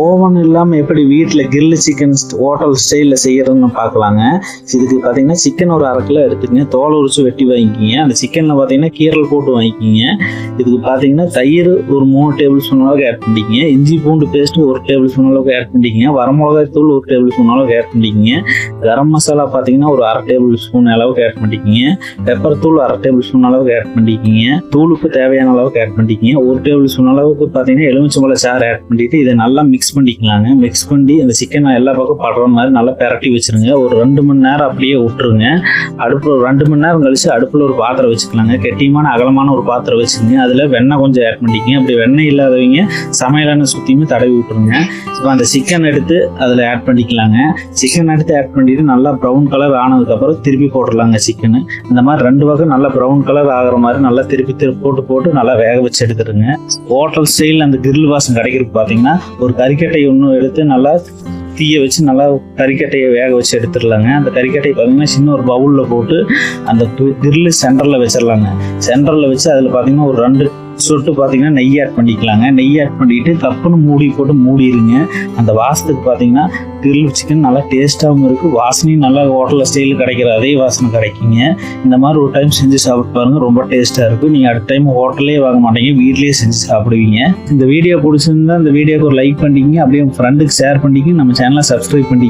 Oven இல்லாமல் எப்படி வீட்டில் கிரில் சிக்கன் ஹோட்டல் ஸ்டைலில் செய்கிறதுன்னு பார்க்கலாங்க. இதுக்கு பார்த்தீங்கன்னா சிக்கன் ஒரு 1/2 கிலோ எடுத்துக்கங்க, தோல் உரிச்சு வெட்டி வாங்கிக்கிங்க. அந்த சிக்கனில் பார்த்தீங்கன்னா கீரல் போட்டு வாங்கிக்கிங்க. இதுக்கு பார்த்தீங்கன்னா தயிர் ஒரு 3 டேபிள் ஸ்பூன் அளவுக்கு ஆட் பண்ணிக்கிங்க. இஞ்சி பூண்டு பேஸ்ட்டு 1 டேபிள் ஸ்பூன் அளவுக்கு ஆட் பண்ணிக்கிங்க. வரமிளகாய் தூள் 1 டேபிள் ஸ்பூன் அளவுக்கு ஆட் பண்ணிக்கிங்க. கரம் மசாலா பார்த்தீங்கன்னா ஒரு 1/2 டேபிள் ஸ்பூன் அளவுக்கு ஆட் பண்ணிக்கிங்க. பெப்பர் தூள் 1/2 டேபிள் ஸ்பூன் அளவுக்கு ஆட் பண்ணிக்கிங்க. தூளுக்கு தேவையான அளவுக்கு ஆட் பண்ணிக்கிங்க. 1 டேபிள் ஸ்பூன் அளவுக்கு பார்த்தீங்கன்னா எலுமிச்சம்பழ சாறு ஆட் பண்ணிட்டு இதை நல்லா மிக்ஸ் பண்ணிக்கலாங்க. மிக்ஸ் பண்ணி அந்த சிக்கனை எல்லா பக்கம் படுற மாதிரி நல்லா பெரட்டி வச்சிருங்க. ஒரு 2 மணி நேரம் அப்படியே விட்டுருங்க. அடுப்பில் ஒரு 2 மணி நேரம் கழிச்சு அடுப்பில் ஒரு பாத்திரம் வச்சுக்கலாங்க. கெட்டியமான அகலமான ஒரு பாத்திரம் வச்சுக்கோங்க. அதில் வெண்ணெய் கொஞ்சம் ஆட் பண்ணிக்கிங்க. அப்படி வெண்ணெய் இல்லாதவங்க சமையல் எண்ணெய் சுற்றியுமே தடவி விட்டுருங்க. இப்போ அந்த சிக்கன் எடுத்து அதில் ஆட் பண்ணிக்கலாங்க. சிக்கன் எடுத்து ஆட் பண்ணிட்டு நல்லா ப்ரௌன் கலர் ஆனதுக்கப்புறம் திருப்பி போட்டுடலாங்க சிக்கனு. இந்த மாதிரி 2 வகை நல்லா ப்ரௌன் கலர் ஆகிற மாதிரி நல்லா திருப்பி போட்டு நல்லா வேக வச்சு எடுத்துருங்க. ஹோட்டல் ஸ்டைல் அந்த கிரில் வாசம் கிடைக்கிறதுக்கு பார்த்தீங்கன்னா ஒரு கறிக்கட்டை ஒன்று எடுத்து நல்லா தீய வச்சு நல்லா கறிக்கட்டையை வேக வச்சு எடுத்துடலாங்க. அந்த கறிக்கட்டையை பார்த்தீங்கன்னா சின்ன ஒரு பவுலில் போட்டு அந்த கிரில் சென்டரில் வச்சிடலாங்க. சென்டரில் வச்சு அதில் பார்த்தீங்கன்னா ஒரு 2 சொட்டு பார்த்தீங்கன்னா நெய் ஆட் பண்ணிக்கலாங்க. நெய் ஆட் பண்ணிட்டு கப்புன்னு மூடி போட்டு மூடிடுங்க. அந்த வாசத்துக்கு பார்த்தீங்கன்னா கிரில் சிக்கன் நல்லா டேஸ்ட்டாகவும் இருக்குது, வாசனையும் நல்லா ஹோட்டலில் ஸ்டைலில் கிடைக்கிற அதே வாசனை கிடைக்குங்க. இந்த மாதிரி ஒரு டைம் செஞ்சு சாப்பிட்டு பாருங்கள், ரொம்ப டேஸ்ட்டாக இருக்கும். நீங்கள் அடுத்த டைம் ஹோட்டல்லே வாங்க மாட்டீங்க, வீட்லேயே செஞ்சு சாப்பிடுவீங்க. இந்த வீடியோ பிடிச்சிருந்தா இந்த வீடியோக்கு ஒரு லைக் பண்ணிக்கிங்க, அப்படியே உங்கள் ஃப்ரெண்டுக்கு ஷேர் பண்ணிக்கிங்க, நம்ம சேனலை சப்ஸ்கிரைப் பண்ணி